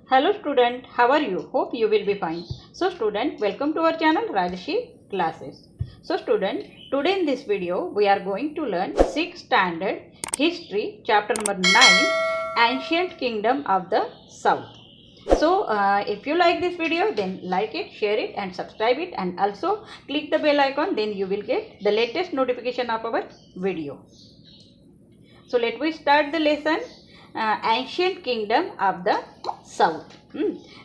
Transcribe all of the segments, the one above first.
Hello student, how are you? Hope you will be fine. So student, welcome to our channel Rajashi Classes. So student, today in this video we are going to learn 6th standard history chapter number 9 Ancient Kingdom of the South. So if you like this video, then like it, share it and subscribe it, and also click the bell icon, then you will get the latest notification of our video. So let we start the lesson. Ancient kingdom of the south.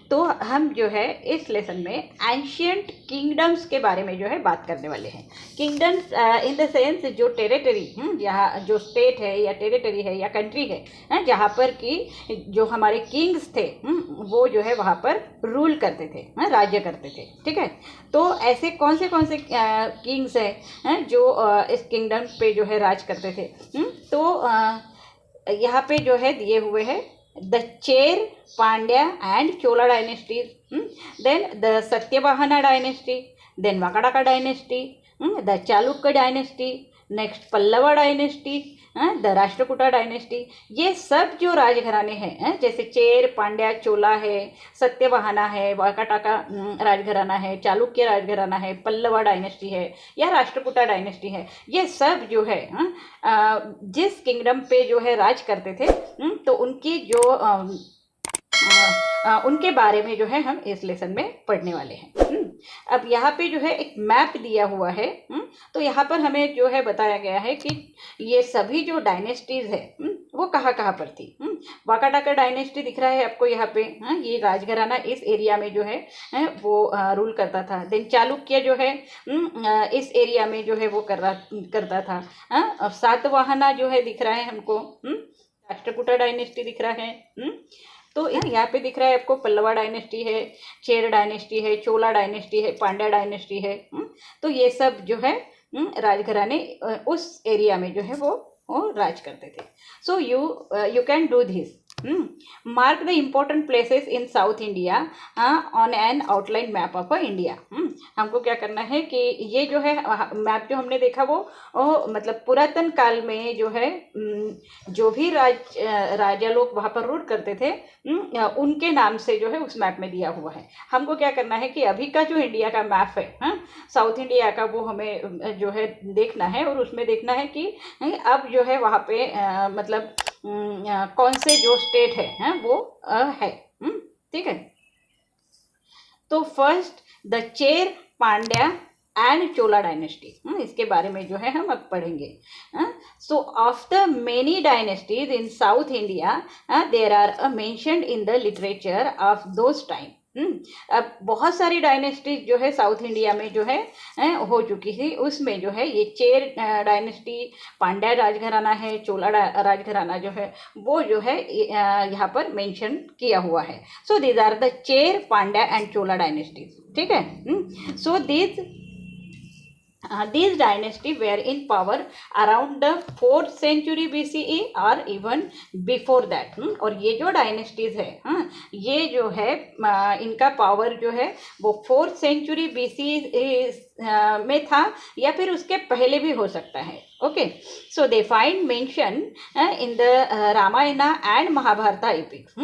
तो हम जो है इस lesson में ancient kingdoms के बारे में जो है बात करने वाले हैं। किंगडम्स इन द सेंस जो टेरिटरी, यहाँ जो स्टेट है या टेरिटरी है या कंट्री है जहाँ पर कि जो हमारे किंग्स थे वो जो है वहाँ पर रूल करते थे, राज्य करते थे। ठीक है, तो ऐसे कौन से किंग्स हैं जो इस किंगडम पे जो है राज करते थे। तो यहाँ पे जो है दिए हुए हैं the Chera, Pandya and Chola dynasties, then the Satavahana dynasty, then Vakataka dynasty, the Chalukya dynasty, next Pallava dynasty, the Rashtrakuta dynasty. ये सब जो राजघराने हैं जैसे चेर, पांड्या, चोला है, सत्यवाहना है, वाकाटाका राजघराना है, चालुक्य राजघराना है, पल्लवा डायनेस्टी है या राष्ट्रकूटा डायनेस्टी है, ये सब जो है जिस किंगडम पे जो है राज करते थे तो उनकी जो उनके बारे में जो है हम इस लेसन में पढ़ने वाले हैं। अब यहाँ पे जो है एक मैप दिया हुआ है। तो यहाँ पर हमें जो है बताया गया है कि ये सभी जो डायनेस्टीज है वो कहाँ कहाँ पर थी। वाकाटाका डायनेस्टी दिख रहा है आपको यहाँ पे, ये राजघराना इस एरिया में जो है वो रूल करता था। देन चालुक्य जो है इस एरिया में जो है वो करता था। अब सातवाहना जो है दिख रहा है हमको, राष्ट्रकूटा डायनेस्टी दिख रहा है। तो यहाँ पे दिख रहा है आपको पल्लवा डायनेस्टी है, चेर डायनेस्टी है, चोला डायनेस्टी है, पांड्या डायनेस्टी है। तो ये सब जो है राजघराने उस एरिया में जो है वो राज करते थे। So you can do this. Mark the important places in south India on an outline map of India. हमको क्या करना है कि ये जो है मैप जो हमने देखा वो मतलब पुरातन काल में जो है जो भी राजा लोग वहाँ पर रूल करते थे उनके नाम से जो है उस मैप में दिया हुआ है। हमको क्या करना है कि अभी का जो इंडिया का मैप है साउथ इंडिया का, वो हमें जो है देखना है और उसमें देखना है कि अब जो है वहाँ पे मतलब कौन से जो स्टेट है वो है। ठीक है, तो first the Chera, Pandya and Chola dynasty, इसके बारे में जो है हम अब पढ़ेंगे। So of the many dynasties in south India there are mentioned in the literature of those time. अब बहुत सारी डायनेस्टीज जो है साउथ इंडिया में जो है हो चुकी थी। उसमें जो है ये चेर डायनेस्टी, पांड्या राजघराना है, चोला राजघराना जो है वो जो है यहाँ पर मेंशन किया हुआ है। So these are the Chera, Pandya and Chola dynasties. ठीक है, सो these dynasty were in power around the 4th century BCE or even before that। और ये जो डायनेस्टीज है ये जो है इनका पावर जो है वो 4th century BCE में था या फिर उसके पहले भी हो सकता है। Okay, so they find mention in the Ramayana and Mahabharata epics.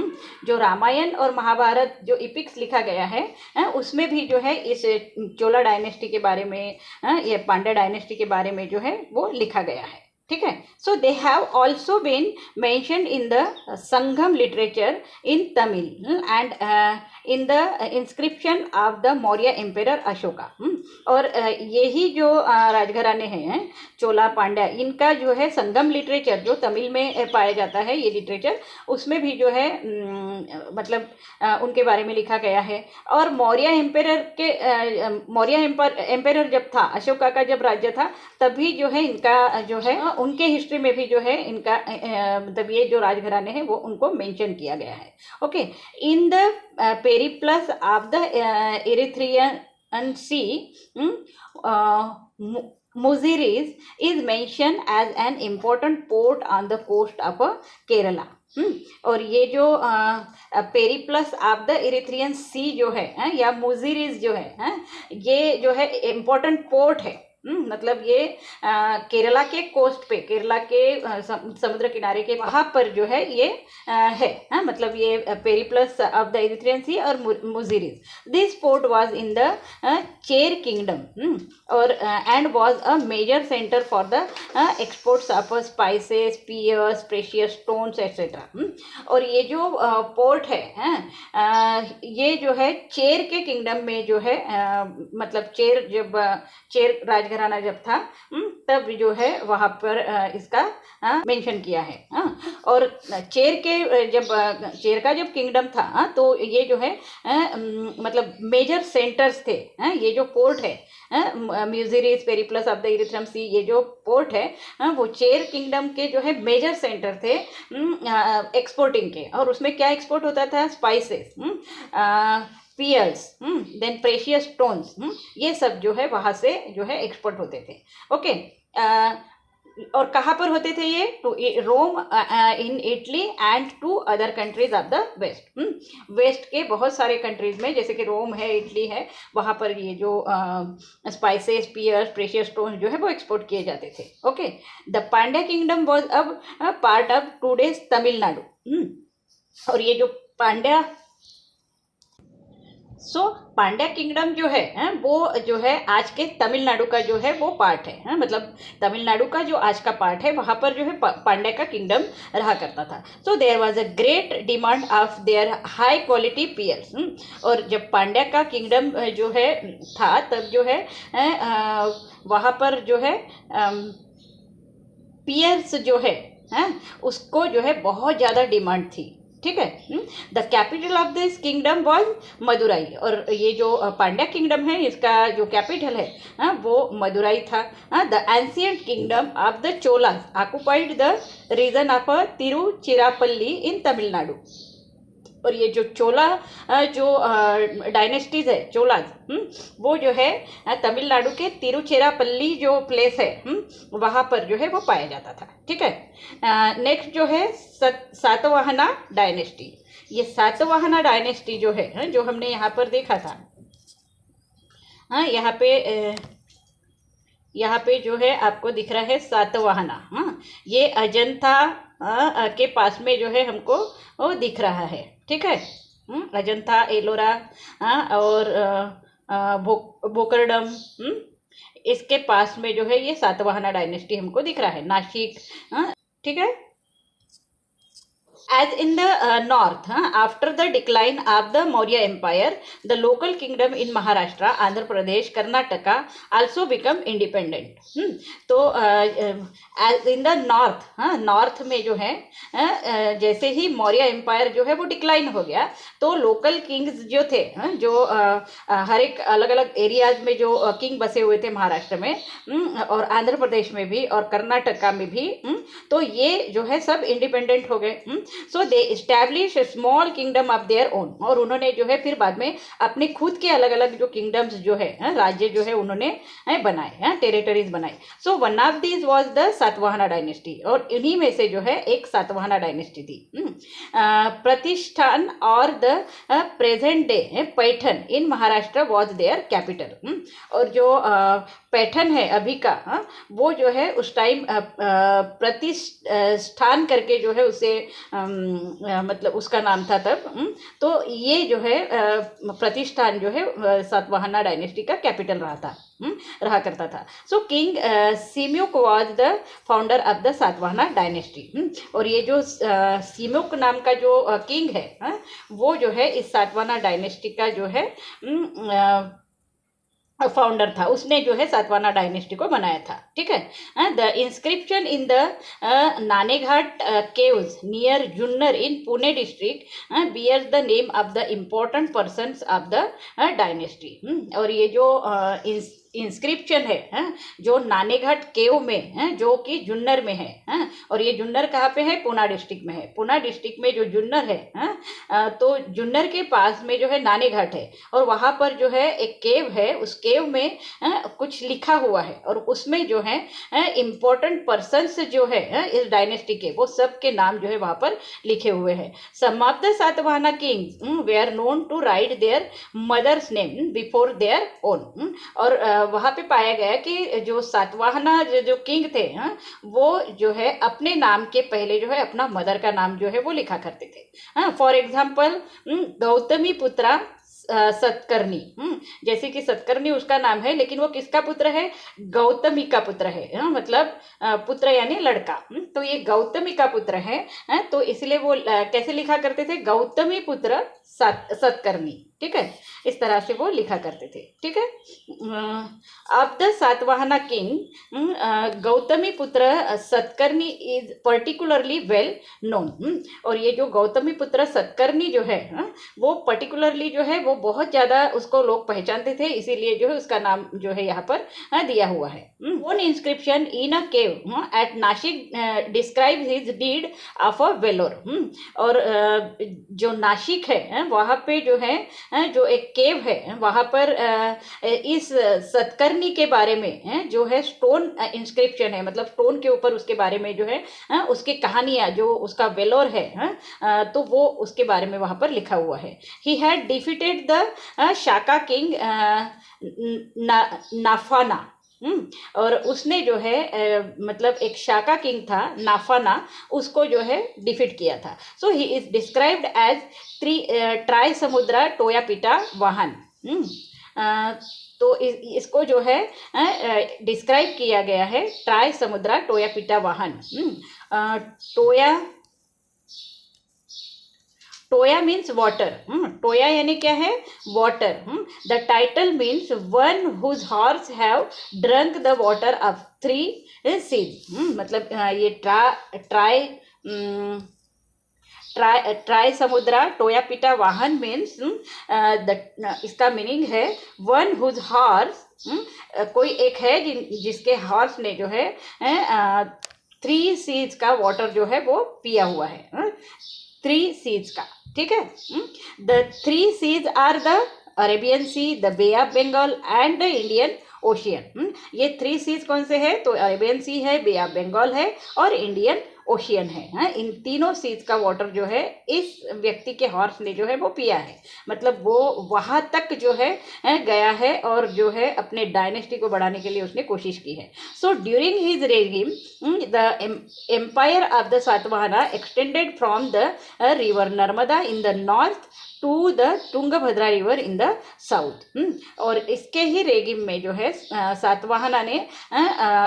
जो रामायण और महाभारत जो इपिक्स लिखा गया है उसमें भी जो है इस चोला डायनेस्टी के बारे में ये पांड्या डायनेस्टी के बारे में जो है वो लिखा गया है। ठीक है, so they have also been mentioned in the Sangam literature in Tamil and in the inscription of the Maurya emperor Ashoka. और यही जो राजघराने हैं चोला, पांड्या, इनका जो है संगम लिटरेचर जो तमिल में पाया जाता है ये लिटरेचर, उसमें भी जो है मतलब उनके बारे में लिखा गया है। और मौर्य एम्पेरर जब था, अशोका का जब राज्य था, तभी जो है इनका जो है उनके हिस्ट्री में भी जो है इनका मतलब ये जो राजघराने हैं वो उनको मेंशन किया गया है। Okay, in the Periplus of the Erythraean Sea Muziris is mentioned as an important port on the coast of Kerala। और ये जो पेरिप्लस ऑफ द इरिथ्रियन सी जो है या मुजिरिस जो है ये जो है इम्पोर्टेंट पोर्ट है मतलब ये केरला के कोस्ट पे, केरला के समुद्र किनारे के वहाँ पर जो है ये है। मतलब ये Periplus of the Erythraean Sea और Muziris. This port was in the Chera kingdom और and was a major centre for the exports of spices, pearls, precious stones etcetera. और ये जो पोर्ट है ये जो है चेर के किंगडम में जो है मतलब चेर जब चेर राजघराना जब था तब जो है वहाँ पर इसका मेंशन किया है। और चेर के जब चेर का जब किंगडम था तो ये जो है मतलब मेजर सेंटर्स थे। ये जो पोर्ट है म्यूजिरिस, पेरिप्लस ऑफ द इरिथ्रम सी, ये जो पोर्ट है वो चेर किंगडम के जो है मेजर सेंटर थे एक्सपोर्टिंग के। और उसमें क्या एक्सपोर्ट होता था? Spices, pearls, then precious stones, ये सब जो है वहाँ से जो है एक्सपोर्ट होते थे। ओके, और कहाँ पर होते थे ये? To Rome in Italy and to other countries of the west. West के बहुत सारे कंट्रीज में, जैसे कि रोम है, इटली है, वहाँ पर ये जो स्पाइसेस, पियर्स, प्रेशियस स्टोन्स जो है वो एक्सपोर्ट किए जाते थे। Okay, the Pandya kingdom was अब पार्ट ऑफ टूडेज तमिलनाडु। और ये जो पांड्या पांड्या किंगडम जो है वो जो है आज के तमिलनाडु का जो है वो पार्ट है। मतलब तमिलनाडु का जो आज का पार्ट है वहाँ पर जो है पांड्या का किंगडम रहा करता था। So there was a great demand of their high quality pearls. और जब पांड्या का किंगडम जो है था तब जो है वहाँ पर जो है पियर्स जो है उसको जो है बहुत ज़्यादा डिमांड थी। ठीक है। The capital of this kingdom was Madurai. और ये जो पांड्या किंगडम है इसका जो कैपिटल है वो मदुराई था। The ancient kingdom of the Cholas occupied the region of Tiruchirappalli in Tamil Nadu. और ये जो चोला जो डायनेस्टीज है चोलाज वो जो है तमिलनाडु के तिरुचिरापल्ली जो प्लेस है वहाँ पर जो है वो पाया जाता था। ठीक है। नेक्स्ट जो है सातवाहना डायनेस्टी। ये सातवाहना डायनेस्टी जो है जो हमने यहाँ पर देखा था, यहाँ पे जो है आपको दिख रहा है सातवाहना। ये अजंता के पास में जो है हमको वो दिख रहा है। ठीक है। अजंता, एलोरा और बोकरडम, इसके पास में जो है ये सातवाहना डायनेस्टी हमको दिख रहा है, नासिक। ठीक है। As in the north, after the decline of the Maurya Empire, the local kingdom in Maharashtra, Andhra Pradesh, Karnataka also become independent. तो as in the north, north में जो है जैसे ही मौर्य एम्पायर जो है वो डिक्लाइन हो गया तो लोकल किंग्स जो थे जो हर एक अलग अलग एरियाज में जो किंग बसे हुए थे महाराष्ट्र में और आंध्र प्रदेश में भी और कर्नाटका में भी, तो ये जो है सब इंडिपेंडेंट हो गए। So they establish small kingdom of their own. और उन्होंने जो है फिर बाद में अपने खुद के अलग अलग जो किंगडम्स जो है राज्य जो है उन्होंने बनाए, टेरिटरीज बनाए। So one of these was the Satavahana dynasty. और इन्हीं में से जो है एक सातवाहना डायनेस्टी थी। प्रतिष्ठान और the present day Paithan in Maharashtra was their capital. और जो पैठन है अभी का वो जो है उस टाइम प्रतिष्ठान करके जो है उसे मतलब उसका नाम था तब। तो ये जो है प्रतिष्ठान जो है सातवाहना डायनेस्टी का कैपिटल रहा करता था। So king Simuka was the founder of the Satavahana dynasty. और ये जो सिम्युक नाम का जो किंग है वो जो है इस सातवाहना डायनेस्टी का जो है फाउंडर था। उसने जो है सातवाहना डायनेस्टी को बनाया था। ठीक है। The inscription in the Naneghat caves near Junnar in Pune district bears the name of the important persons of the dynasty. और ये जो इंस्क्रिप्शन है जो नानेघाट केव में है जो कि जुन्नर में है। और ये जुन्नर कहाँ पे है? पूना डिस्ट्रिक्ट में है। पूना डिस्ट्रिक्ट में जो जुन्नर है तो जुन्नर के पास में जो है नानेघाट है और वहाँ पर जो है एक केव है। उस केव में कुछ लिखा हुआ है और उसमें जो है इम्पोर्टेंट पर्सन्स जो है इस डायनेस्टी के वो सब के नाम जो है वहाँ पर लिखे हुए हैं। Some of the Satavahana kings were known to write their mothers name before their own. और वहाँ पे पाया गया कि जो सातवाहना जो किंग थे, वो जो है अपने नाम के पहले जो है अपना मदर का नाम जो है वो लिखा करते थे। फॉर एग्जाम्पल गौतमी पुत्रा सतकर्णी। जैसे कि सतकर्णी उसका नाम है, लेकिन वो किसका पुत्र है? गौतमी का पुत्र है। मतलब पुत्र यानी लड़का। तो ये गौतमी का पुत्र है, तो इसलिए वो कैसे लिखा करते थे? गौतमी पुत्र सतकर्णी। ठीक है, इस तरह से वो लिखा करते थे। ठीक है, अब द सातवाहना किंग गौतमी पुत्र Satakarni is particularly well known. और ये जो गौतमी पुत्र सतकर्णी जो है, वो पर्टिकुलरली जो है वो बहुत ज्यादा उसको लोग पहचानते थे, इसीलिए जो है उसका नाम जो है यहाँ पर दिया हुआ है। One inscription in a cave at Nashik describe his deed of a valour. और जो नासिक है वहाँ पे जो है जो एक केव है, वहाँ पर इस सतकर्णी के बारे में जो है स्टोन इंस्क्रिप्शन है, मतलब स्टोन के ऊपर उसके बारे में जो है उसकी कहानियाँ, जो उसका वेलोर है, तो वो उसके बारे में वहाँ पर लिखा हुआ है। He had defeated the Shaka king Nahapana. और उसने जो है मतलब एक शाका किंग था नाफाना, उसको जो है डिफीट किया था। So he is described as ट्राई समुद्रा टोयापिटा वाहन। तो इसको जो है डिस्क्राइब किया गया है ट्राई समुद्रा टोयापिटा वाहन। Toya means water. टोया यानी क्या है? Water. The title means one whose horse have drunk the water of 3 seas. मतलब ये ट्राई समुद्रा टोयापिटा वाहन मीन्स इसका मीनिंग है वन हुज हॉर्स, कोई एक है जिसके हॉर्स ने जो है 3 सीज का वाटर जो है वो पिया हुआ है। 3 सीज का। ठीक है, the 3 seas are the Arabian Sea, the Bay of Bengal and the Indian Ocean. ये 3 सीज कौन से है? तो अरेबियन सी है, बे ऑफ बंगाल है और इंडियन ओशियन है। इन तीनों सीज का वाटर जो है इस व्यक्ति के हॉर्स ने जो है वो पिया है। मतलब वो वहां तक जो है गया है और जो है अपने डायनेस्टी को बढ़ाने के लिए उसने कोशिश की है। So during his regime the empire of the Satavahana extended from the river Narmada in the north to the Tungabhadra river in the south. और इसके ही रेगिम में जो है सातवाहना ने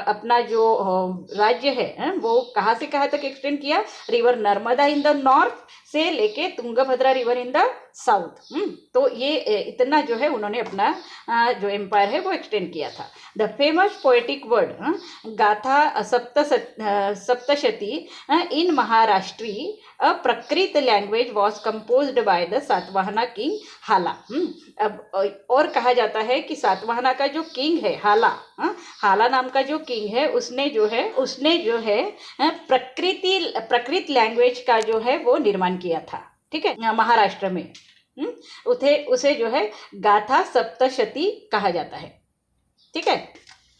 अपना जो राज्य है वो कहाँ से कहाँ तक एक्सटेंड किया? River Narmada in the north से लेके Tungabhadra river in the south. तो ये इतना जो है उन्होंने अपना जो एम्पायर है वो एक्सटेंड किया था। द फेमस पोएटिक वर्ड गाथा सप्तशती इन Maharashtri a Prakrit language was composed by the Satavahana king हाला। अब और कहा जाता है कि सातवाहना का जो किंग है हाला नाम का जो किंग है उसने जो है प्रकृत लैंग्वेज का जो है वो निर्माण किया था। ठीक है, महाराष्ट्र में उसे जो है गाथा सप्तशती कहा जाता है। ठीक है,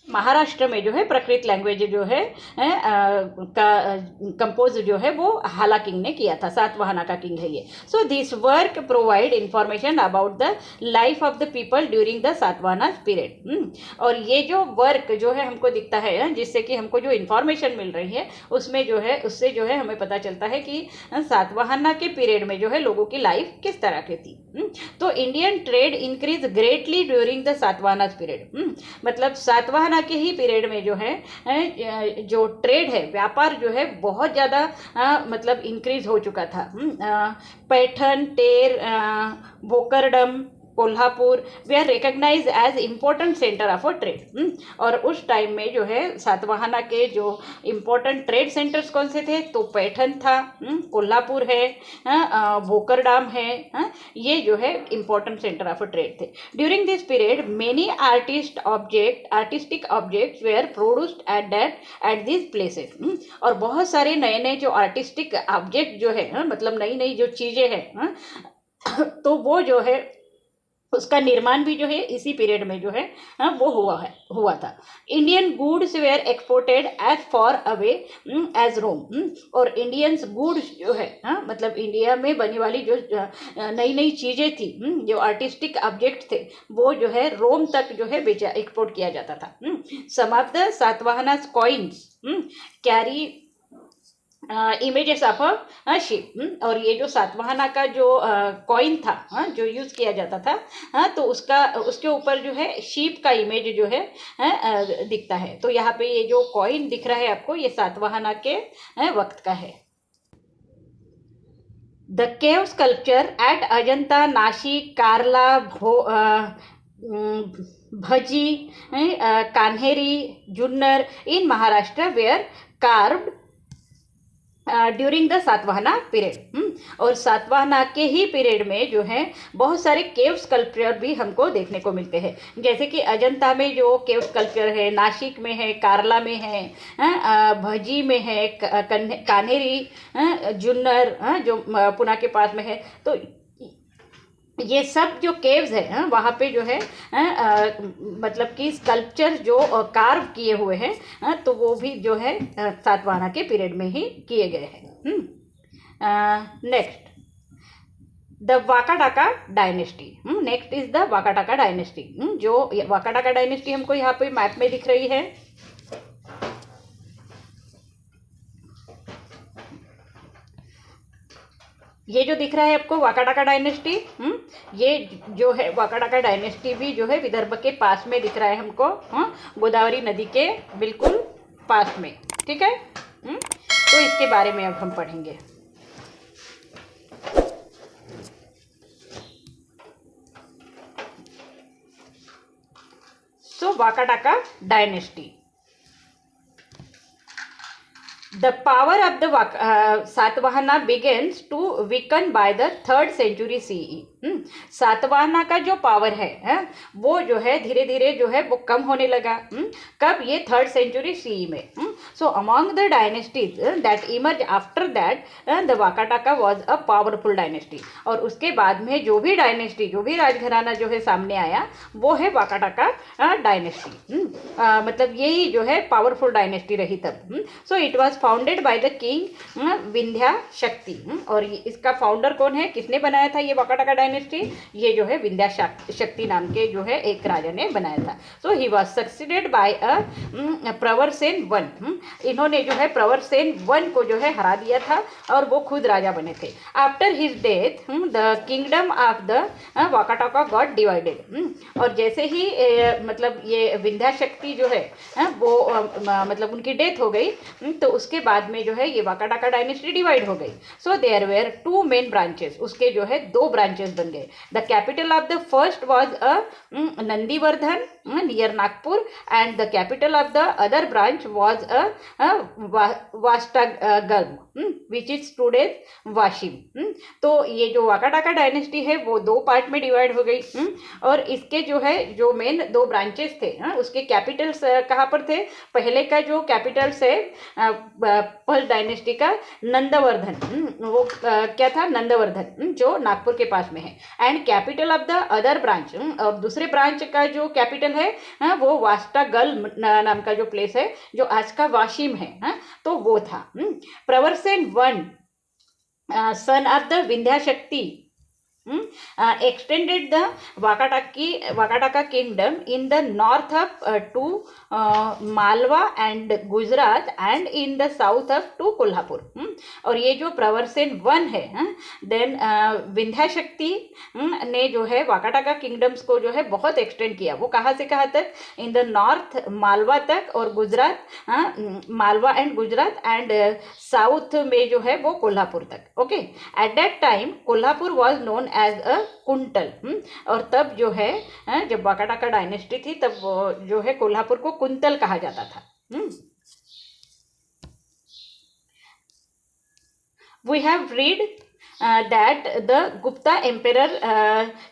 महाराष्ट्र में जो है प्रकृत लैंग्वेज जो है का कंपोज जो है वो हाला किंग ने किया था। सातवाहना का किंग है ये। So this work provide information about the life of the people during the Satavahana period. और ये जो वर्क जो है हमको दिखता है, जिससे कि हमको जो इंफॉर्मेशन मिल रही है उसमें जो है उससे जो है हमें पता चलता है कि सातवाहना के पीरियड में जो है लोगों की लाइफ किस तरह की थी। तो Indian trade increase greatly during the Satavahana period. मतलब सातवाहना के ही पीरियड में जो है जो ट्रेड है, व्यापार जो है बहुत ज़्यादा मतलब इंक्रीज हो चुका था। Paithan, Ter, Bhokardan, Kolhapur they are recognize as important centre of a trade. और उस टाइम में जो है सातवाहना के जो इम्पोर्टेंट ट्रेड सेंटर्स कौन से थे? तो पैठन था, कोल्हापुर है, भोकरडाम है, ये जो है important centre of a trade थे। During this period many artistic objects were produced at this places. और बहुत सारे नए नए जो आर्टिस्टिक ऑब्जेक्ट जो है मतलब नई नई जो चीज़ें हैं तो वो जो है उसका निर्माण भी जो है इसी पीरियड में जो है वो हुआ था। Indian goods were exported as far away as Rome. और इंडियंस गुड्स जो है मतलब इंडिया में बनने वाली जो नई नई चीज़ें थी, जो आर्टिस्टिक ऑब्जेक्ट थे, वो जो है रोम तक जो है बेचा एक्सपोर्ट किया जाता था। Some of the Satavahanas coins carry images of a ship. और ये जो सातवाहना का जो कॉइन था जो यूज़ किया जाता था तो उसके ऊपर जो है शीप का इमेज जो है दिखता है। तो यहाँ पे ये जो कॉइन दिख रहा है आपको, ये सातवाहना के वक्त का है। The cave sculpture at Ajanta, Nashik, Karla, Bhaja, Kanheri, Junnar in Maharashtra were carved during the Satavahana period. और सातवाहना के ही पीरियड में जो है बहुत सारे केव स्कल्पचर भी हमको देखने को मिलते हैं। जैसे कि अजंता में जो केव स्कल्पचर है, नासिक में है, कार्ला में है, भजी में है, कान्हेरी, जुन्नर जो पुणे के पास में है। तो ये सब जो केव्स है वहाँ पे जो है मतलब कि स्कल्पचर जो कार्व किए हुए हैं तो वो भी जो है सातवाहना के पीरियड में ही किए गए हैं। Next the Vakataka dynasty. Next is the Vakataka dynasty. जो वाकाटाका डायनेस्टी हमको यहाँ पे मैप में दिख रही है। ये जो दिख रहा है आपको वाकाटाका डायनेस्टी, ये जो है वाकाटाका डायनेस्टी भी जो है विदर्भ के पास में दिख रहा है हमको, गोदावरी नदी के बिल्कुल पास में। ठीक है, तो इसके बारे में अब हम पढ़ेंगे। So Vakataka dynasty, the power of the Satavahana begins to weaken by the 3rd century CE। Satavahana का जो पावर है वो जो है धीरे धीरे जो है वो कम होने लगा। कब? ये 3rd century CE में। So among the dynasties that emerge after that the Vakataka was a powerful dynasty. और उसके बाद में जो भी डायनेस्टी, जो भी राजघराना जो है सामने आया वो है वाकाटाका डायनेस्टी। मतलब यही जो है पावरफुल डायनेस्टी रही तब। So it was founded by the king Vindhya शक्ति। और इसका फाउंडर कौन है, किसने बनाया था ये वाकाटाका डायनेस्टी? ये जो है विंध्या शक्ति नाम के जो है एक राजा ने बनाया था। So he was succeeded by a Pravarasena one. इन्होंने जो है प्रवरसेन वन को जो है हरा दिया था और वो खुद राजा बने थे। After his death the kingdom of the Vakataka got divided. और जैसे ही मतलब ये विंध्या शक्ति जो है वो मतलब उनकी डेथ हो गई तो उसके बाद में जो है ये वाकाटाका डायनेस्टी डिवाइड हो गई। So there were 2 main branches, उसके जो है 2 ब्रांचेस बन गए। The capital of the first was a Nandivardhan near Nagpur and the capital of the other branch was a Vatsagulma which is today's Washim. तो ये जो वाकाटाका डायनेस्टी है वो 2 पार्ट में डिवाइड हो गई। और इसके जो है जो मेन 2 ब्रांचेस थे उसके कैपिटल्स कहाँ पर थे? पहले का जो कैपिटल्स है फर्स्ट डायनेस्टी का नंदवर्धन, वो क्या था? नंदवर्धन, जो नागपुर के पास में है। And capital of the other branch, और दूसरे ब्रांच का जो कैपिटल है वो वास्टागल नाम का जो प्लेस है जो आज का वाशिम है तो वो था। Pravarasena one son of the Vindhya शक्ति extended the Vakataka kingdom in the north of to Malwa and Gujarat and in the south of to Kolhapur। और ये जो प्रवरसेन वन है देन विंध्या शक्ति ने जो है वाकाटाका किंगडम्स को जो है बहुत एक्सटेंड किया। वो कहाँ से कहाँ तक? इन द नॉर्थ मालवा तक और Gujarat, Malwa and Gujarat and south में जो है वो कोल्हापुर तक। Okay, at that time Kolhapur was known as a Kuntal. और तब जो है जब वाकाटाका डायनेस्टी थी तब जो है कोल्हापुर को कुंतल कहा जाता था। We have read that the Gupta emperor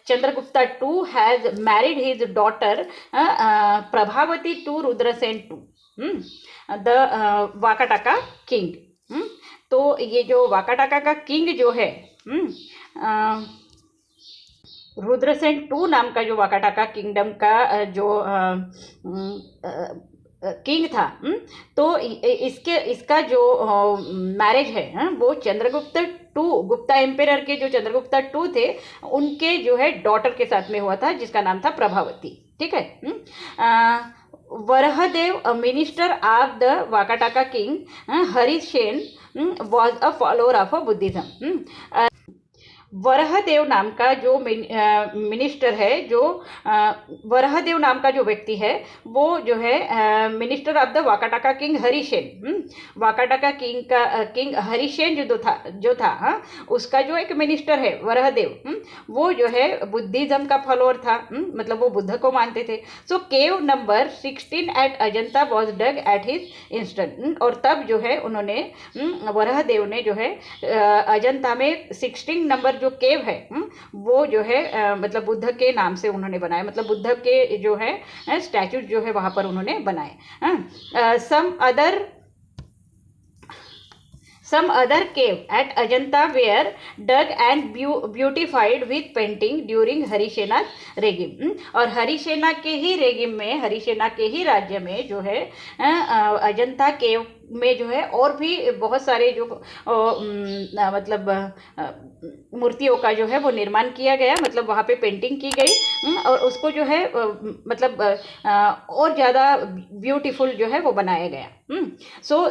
Chandragupta II has married his daughter Prabhavati to Rudrasen II, the Vakataka king। तो ये जो वाकाटाका का किंग जो है रुद्रसेन टू नाम का जो वाकाटाका किंगडम का जो किंग था, तो इसका जो मैरिज है, वो चंद्रगुप्त टू, गुप्ता एम्पेरर के जो चंद्रगुप्ता टू थे उनके जो है डॉटर के साथ में हुआ था, जिसका नाम था प्रभावती। ठीक है। Varahadeva, minister of the Vakataka king Harisena, was a follower of a Buddhism. Varahadeva नाम का जो मिनिस्टर है, जो वरहदेव नाम का जो व्यक्ति है, वो जो है minister of the Vakataka king Harishena, Vakataka king Harishena जो था हाँ, उसका जो एक मिनिस्टर है वरहदेव, वो जो है बुद्धिज्म का फॉलोअर था, मतलब वो बुद्ध को मानते थे। So cave number 16 at Ajanta was dug at his instance, और तब जो है उन्होंने वरहदेव ने जो है अजंता में 16 नंबर जो केव है वो जो है मतलब बुद्ध के नाम से उन्होंने बनाया, मतलब बुद्ध के जो है स्टैचू जो है वहाँ पर उन्होंने बनाए। Some other cave at Ajanta were dug and beautified with painting during हरिसेना's regime। और हरिसेना के ही रेगिम में, हरिसेना के ही राज्य में जो है अजंता केव में जो है और भी बहुत सारे जो मतलब मूर्तियों का जो है वो निर्माण किया गया, मतलब वहाँ पे पेंटिंग की गई और उसको जो है मतलब और ज़्यादा ब्यूटीफुल जो है वो बनाया गया। So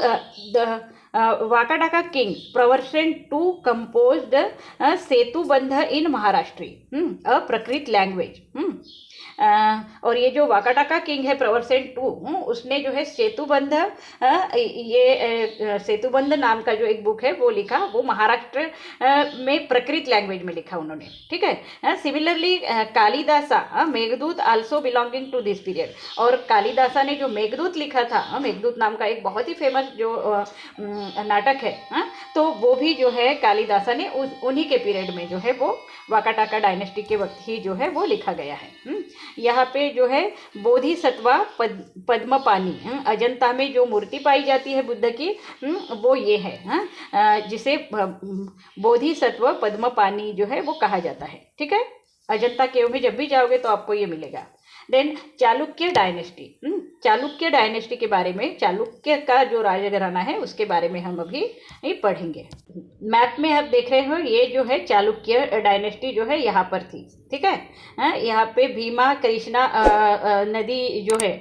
the Vakataka king Pravarasena two composed Setubandha in Maharashtri, a Prakrit language. और ये जो वाकाटाका किंग है प्रवर्सन टू, उसने जो है सेतुबंध, ये सेतुबंध नाम का जो एक बुक है वो लिखा, वो महाराष्ट्र में प्रकृत लैंग्वेज में लिखा उन्होंने। ठीक है। Similarly Kalidasa Meghaduta also belonging to this period, और कालिदासा ने जो मेघदूत लिखा था, मेघदूत नाम का एक बहुत ही फेमस जो नाटक है, तो वो भी जो है कालिदासा ने उन्हीं के पीरियड में जो है वो वाकाटाका डायनेस्टी के वक्त ही जो है वो लिखा गया है। यहाँ पे जो है बोधिसत्वा पद्मपानी, अजंता में जो मूर्ति पाई जाती है बुद्ध की, वो ये है, जिसे बोधिसत्व पद्मपानी जो है वो कहा जाता है। ठीक है। अजंता केव में जब भी जाओगे तो आपको ये मिलेगा। Then Chalukya dynasty, Chalukya dynasty के बारे में, चालुक्य का जो राजघराना है उसके बारे में हम अभी पढ़ेंगे। मैप में आप देख रहे हो ये जो है चालुक्य डायनेस्टी जो है यहाँ पर थी। ठीक है। यहाँ पे भीमा कृष्णा नदी जो है,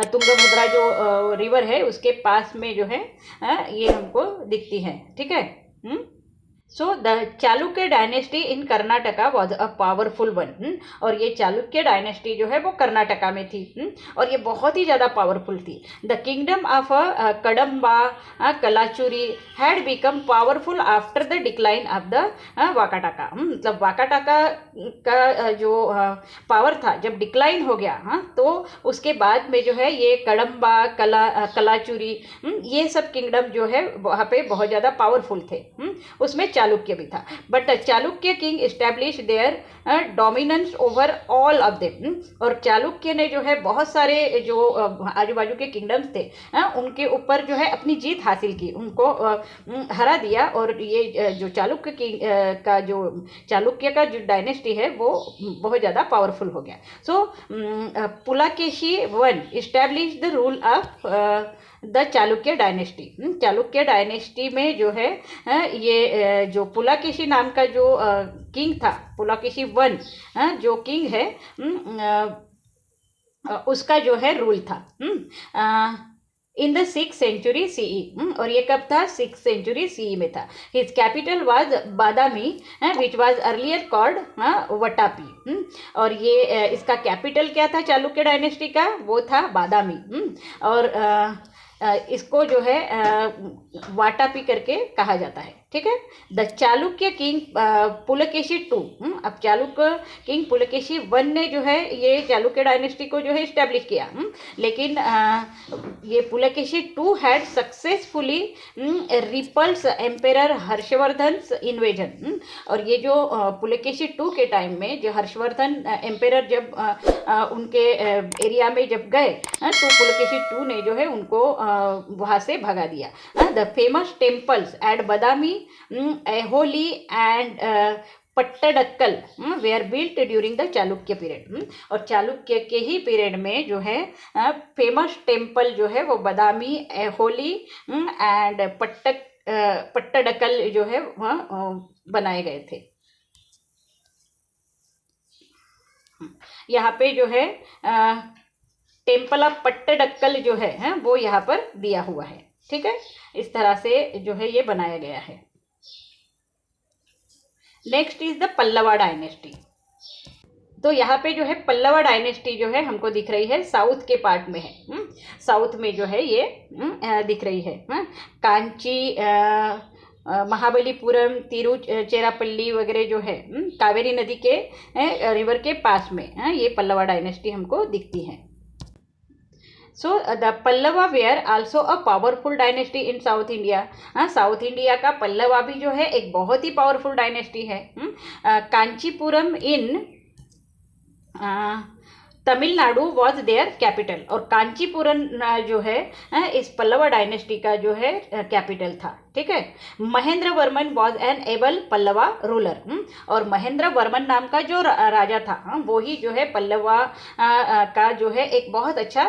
तुंगभद्रा जो रिवर है उसके पास में जो है ये हमको दिखती है। ठीक है। So the Chalukya dynasty in Karnataka was a powerful one, और ये चालुक्य डायनेस्टी जो है वो कर्नाटका में थी, और ये बहुत ही ज़्यादा पावरफुल थी। The kingdom of Kadamba Kalachuri had become powerful after the decline of the Vakataka, मतलब वाकाटाका का जो पावर था जब डिक्लाइन हो गया, तो उसके बाद में जो है ये कदम्बा कलाचुरी ये सब किंगडम जो है वहाँ पे बहुत ज़्यादा पावरफुल थे। उसमें चालुक्य भी था, but Chalukya king establish there dominance over all of them, और चालुक्य ने जो है बहुत सारे जो आजू बाजू के किंगडम्स थे उनके ऊपर जो है अपनी जीत हासिल की, उनको हरा दिया, और ये जो चालुक्य किंग का जो चालुक्य का जो डायनेस्टी है वो बहुत ज़्यादा पावरफुल हो गया। So Pulakeshi one establish the rule of the Chalukya dynasty. Chalukya dynasty में जो है ये जो पुलाकेशी नाम का जो किंग था, पुलाकेशी वन जो किंग है उसका जो है रूल था in the 6th century CE, और ये कब था? 6th सेंचुरी सीई में था। His capital was Badami which was earlier called Vatapi, और ये इसका कैपिटल क्या था चालुक्य डायनेस्टी का? वो था बादामी, और इसको जो है वाटापी करके कहा जाता है। ठीक है। The Chalukya king Pulakeshi two, अब चालुक्य किंग पुलकेशी वन ने जो है ये चालुक्य डायनेस्टी को जो है इस्टेब्लिश किया, लेकिन ये Pulakeshi two had successfully repulse emperor Harshavardhan invasion, और ये जो पुलकेशी टू के टाइम में जो हर्षवर्धन एम्पेरर जब उनके एरिया में जब गए तो पुलकेशी टू ने जो है उनको वहाँ से भगा दिया। The famous temples at Badami, Aihole and Pattadakal were built during the Chalukya period. और चालुक्य के ही पीरियड में जो है फेमस टेम्पल जो है वो बादामी, ऐहोली एंड पट्टडकल जो है वहाँ बनाए गए थे। यहाँ पे जो है टेम्पल ऑफ पट्टडक्कल जो है वो यहाँ पर दिया हुआ है। ठीक है, इस तरह से जो है ये बनाया गया है। Next is the Pallava dynasty. तो यहाँ पे जो है पल्लवा डायनेस्टी जो है हमको दिख रही है साउथ के पार्ट में है। साउथ में जो है ये दिख रही है। कांची, महाबलीपुरम, तिरुचिरापल्ली वगैरह जो है कावेरी नदी के रिवर के पास में ये पल्लवा डायनेस्टी हमको दिखती है। So the Pallava where also a powerful dynasty in south India. South India का पल्लवा भी जो है एक बहुत ही पावरफुल डायनेस्टी है। कांचीपुरम इन तमिलनाडु वॉज देयर कैपिटल। और कांचीपुरम जो है इस पल्लवा डायनेस्टी का जो है कैपिटल था। ठीक है, Mahendra Varman was an able Pallava ruler. और महेंद्र वर्मन नाम का जो राजा था वो ही जो है पल्लवा का जो है एक बहुत अच्छा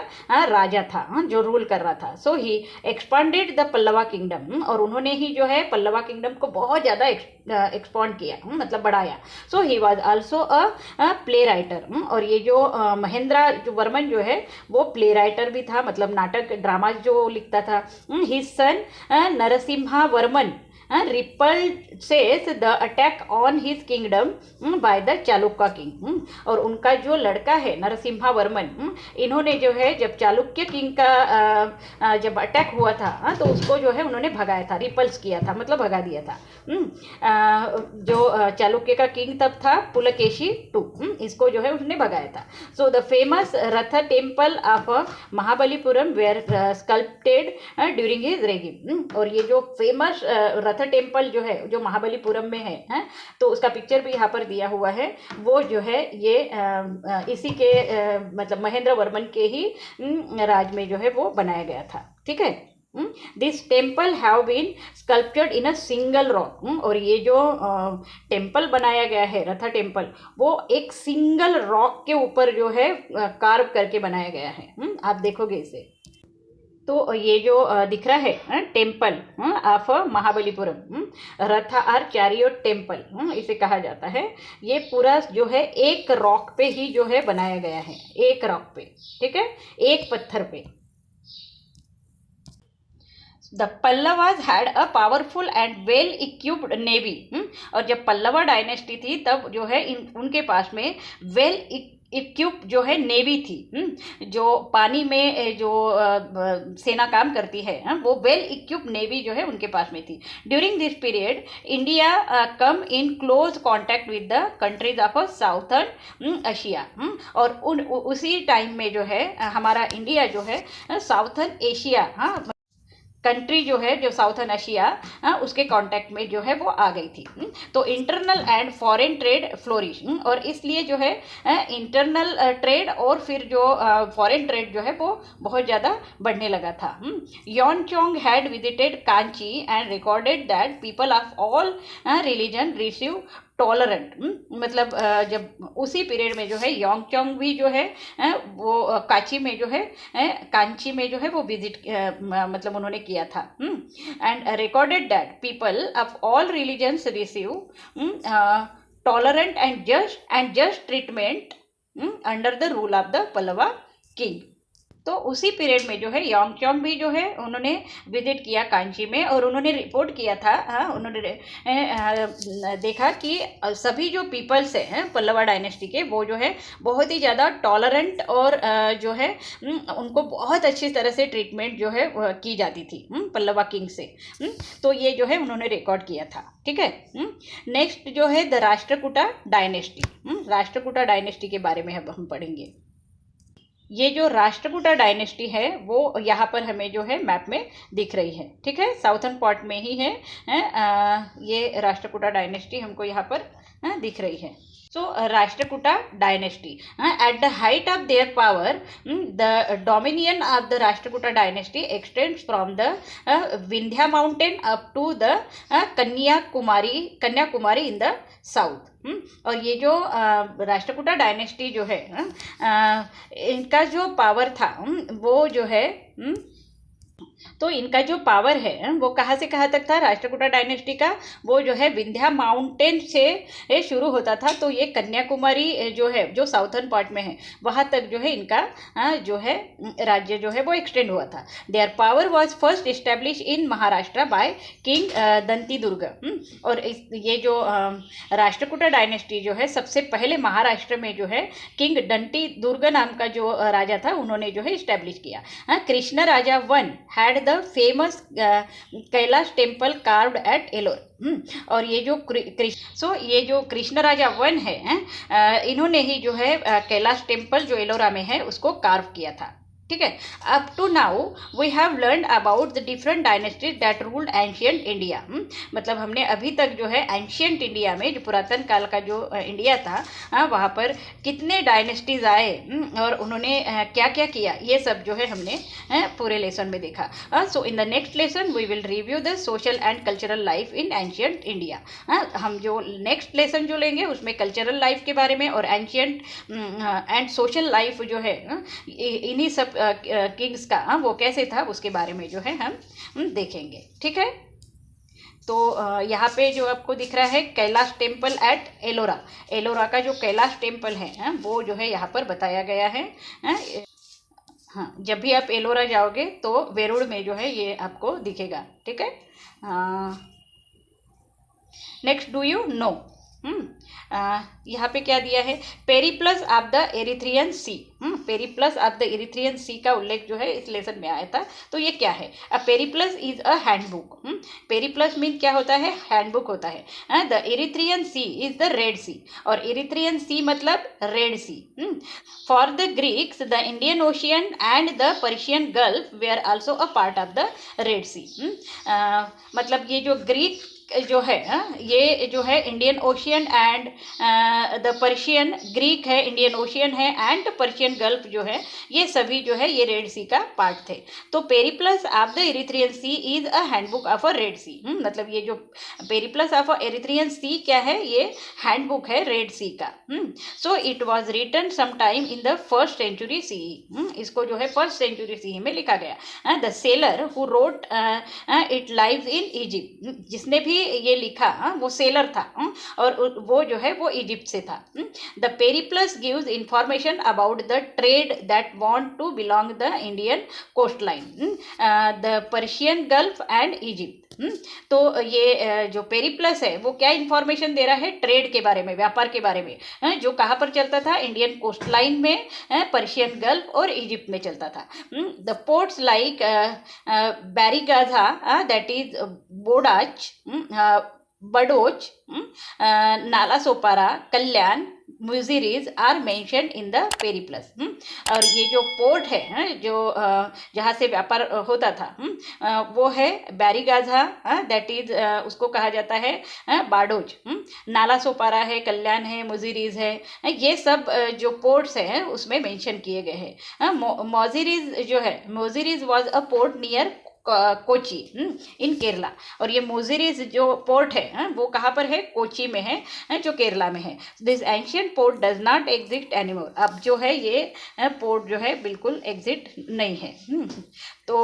राजा था जो रूल कर रहा था। So he expanded the Pallava kingdom. और उन्होंने ही जो है पल्लवा किंगडम को बहुत ज़्यादा एक्सपांड किया, मतलब बढ़ाया। So he was also a play writer. और ये जो महेंद्र जो वर्मन जो है वो प्ले राइटर भी था, मतलब नाटक ड्रामा जो लिखता था। His son Narasimha Varman repulses the attack on his kingdom by the Chalukya king. और उनका जो लड़का है नरसिम्हा वर्मन, इन्होंने जो है जब चालुक्य किंग का जब अटैक हुआ था तो उसको जो है उन्होंने भगाया था, रिपल्स किया था, मतलब भगा दिया था। जो चालुक्य का किंग तब था पुलकेशी II, इसको जो है उसने भगाया था। So the famous rath temple of Mahabalipuram were sculpted during his regime. और ये जो फेमस रथ टेम्पल जो है जो महाबलीपुरम में है तो उसका पिक्चर भी यहाँ पर दिया हुआ है। वो जो है ये इसी के मतलब महेंद्र वर्मन के ही राज में जो है वो बनाया गया था। ठीक है, this temple have been sculptured in a single rock. और ये जो टेम्पल बनाया गया है रथ टेम्पल वो एक सिंगल रॉक के ऊपर जो है कार्व करके बनाया गया है। आप देखोगे इसे तो ये जो दिख रहा है temple of Mahabalipuram, Rath are chariot temple इसे कहा जाता है। ये पूरा जो है एक रॉक पे ही जो है बनाया गया है, एक रॉक पे। ठीक है, एक पत्थर पे। The Pallavas had a powerful and well equipped navy. और जब पल्लवा डायनेस्टी थी तब जो है उनके पास में वेल इक्विप जो है नेवी थी। जो पानी में जो सेना काम करती है वो वेल इक्विप नेवी जो है उनके पास में थी। During this period India come in close contact with the countries of southern Asia. और उसी टाइम में जो है हमारा इंडिया जो है साउथर्न एशिया कंट्री जो है जो साउथर्न एशिया उसके कांटेक्ट में जो है वो आ गई थी। तो internal and foreign trade flourish. और इसलिए जो है इंटरनल ट्रेड और फिर जो फॉरेन ट्रेड जो है वो बहुत ज़्यादा बढ़ने लगा था। Hiuen Tsang had visited Kanchi and recorded that people of all religion receive tolerant. मतलब जब उसी पीरियड में जो है योंगचोंग भी जो है वो कांची में जो है वो विजिट मतलब उन्होंने किया था। And recorded that people of all religions receive tolerant and just treatment under the rule of the Pallava king. तो उसी पीरियड में जो है योंगचोंग भी जो है उन्होंने विजिट किया कांची में और उन्होंने रिपोर्ट किया था। उन्होंने देखा कि सभी जो पीपल्स हैं पल्लवा डायनेस्टी के वो जो है बहुत ही ज़्यादा टॉलरेंट और जो है उनको बहुत अच्छी तरह से ट्रीटमेंट जो है की जाती थी पल्लवा किंग से। तो ये जो है उन्होंने रिकॉर्ड किया था। ठीक है, नेक्स्ट जो है the Rashtrakuta dynasty. Rashtrakuta dynasty के बारे में अब हम पढ़ेंगे। ये जो राष्ट्रकूटा डायनेस्टी है वो यहाँ पर हमें जो है मैप में दिख रही है। ठीक है, साउथर्न पार्ट में ही है ये राष्ट्रकूटा डायनेस्टी हमको यहाँ पर दिख रही है। Rashtrakuta dynasty. At the height of their power, the dominion of the Rashtrakuta dynasty extends from the Vindhya mountain up to the Kanyakumari in the south. और ये जो राष्ट्रकूटा डायनेस्टी जो है इनका जो पावर था वो जो है तो इनका जो पावर है वो कहाँ से कहाँ तक था राष्ट्रकूटा डायनेस्टी का, वो जो है विंध्या माउंटेन से शुरू होता था। तो ये कन्याकुमारी जो है जो साउथर्न पार्ट में है वहाँ तक जो है इनका जो है राज्य जो है वो एक्सटेंड हुआ था। Their power was first establish in Maharashtra by king Danti Durg. और ये जो राष्ट्रकूटा डायनेस्टी जो है सबसे पहले महाराष्ट्र में जो है किंग दंती दुर्ग नाम का जो राजा था उन्होंने जो है इस्टेब्लिश किया। Krishna Raja one had the famous Kailash temple carved at Ellora. और ये जो ये जो कृष्ण राजा वन है इन्होंने ही जो है कैलाश टेम्पल जो एलोरा में है उसको कार्व किया था। ठीक है। Up to now we have learn about the different dynasties that ruled ancient India. मतलब हमने अभी तक जो है एंशियंट इंडिया में जो पुरातन काल का जो इंडिया था वहाँ पर कितने डायनेस्टीज आए और उन्होंने क्या क्या किया ये सब जो है हमने पूरे लेसन में देखा। So in the next lesson we will review the social and cultural life in ancient India. हम जो नेक्स्ट लेसन जो लेंगे उसमें कल्चरल लाइफ के बारे में और एंशियंट एंड सोशल लाइफ जो है इन्हीं सब किंग्स का वो कैसे था उसके बारे में जो है हम देखेंगे। ठीक है। तो यहाँ पे जो आपको दिख रहा है कैलाश टेम्पल एट एलोरा, एलोरा का जो कैलाश टेम्पल है वो जो है यहाँ पर बताया गया है। हाँ, जब भी आप एलोरा जाओगे तो वेरुड़ में जो है ये आपको दिखेगा। ठीक है। नेक्स्ट, डू यू नो यहाँ पे क्या दिया है, Periplus of the Erythraean Sea. Periplus of the Erythraean Sea का उल्लेख जो है इस लेसन में आया था। तो ये क्या है, a Periplus is a handbook. Periplus mean क्या होता है, हैंडबुक होता है। The Erythraean Sea is the Red Sea, और एरिथ्रियन सी मतलब Red Sea. For the Greeks the Indian Ocean and the Persian Gulf were also a part of the Red Sea. मतलब ये जो ग्रीक जो है ये जो है Indian Ocean and the Persian, Greek है, इंडियन ओशियन है एंड पर्शियन गल्फ जो है ये सभी जो है ये रेड सी का पार्ट थे। तो Periplus of the Erythraean Sea is a handbook of a Red Sea. मतलब ये जो Periplus of a Erythraean Sea क्या है, ये हैंडबुक है रेड सी का। So it was written some time in the first century CE. इसको जो है फर्स्ट सेंचुरी सी में लिखा गया। The sailor who wrote it lives in Egypt, जिसने भी ये लिखा वो सेलर था और वो जो है वो इजिप्ट से था। The Periplus gives information about the trade that want to belong the Indian coast line, the Persian Gulf and Egypt. तो ये जो पेरिप्लस है वो क्या इंफॉर्मेशन दे रहा है, ट्रेड के बारे में, व्यापार के बारे में, जो कहाँ पर चलता था, इंडियन कोस्ट लाइन में, पर्शियन गल्फ और इजिप्ट में चलता था। The ports like Barygaza that is Bodach, Broach, Nala Sopara, Kalyan, Muziris are mentioned in the Periplus. और ये जो पोर्ट है जो जहाँ से व्यापार होता था वो है बैरीगाजा, दैट इज उसको कहा जाता है बाडोच, नाला सोपारा है, कल्याण है, मुजीरीज है, ये सब जो पोर्ट्स हैं उसमें मेंशन किए गए हैं। मोजीरीज जो है, Muziris was a port near Kochi in Kerala, और ये मोजीरीज जो पोर्ट है वो कहाँ पर है, कोची में है जो केरला में है। This ancient port does not exist anymore. अब जो है ये पोर्ट जो है बिल्कुल एग्जिट नहीं है। तो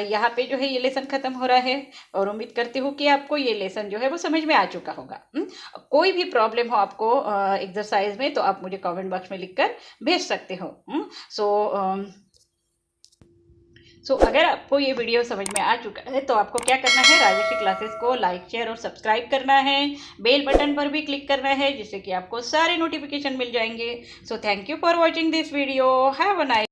यहाँ पे जो है ये लेसन ख़त्म हो रहा है और उम्मीद करती हूँ कि आपको ये लेसन जो है वो समझ में आ चुका होगा। कोई भी प्रॉब्लम हो आपको एक्सरसाइज में तो आप मुझे कमेंट बॉक्स में लिखकर भेज सकते हो। सो अगर आपको ये वीडियो समझ में आ चुका है तो आपको क्या करना है, राजश्री क्लासेस को लाइक, शेयर और सब्सक्राइब करना है। बेल बटन पर भी क्लिक करना है जिससे कि आपको सारे नोटिफिकेशन मिल जाएंगे। So thank you for watching this video. Have a nice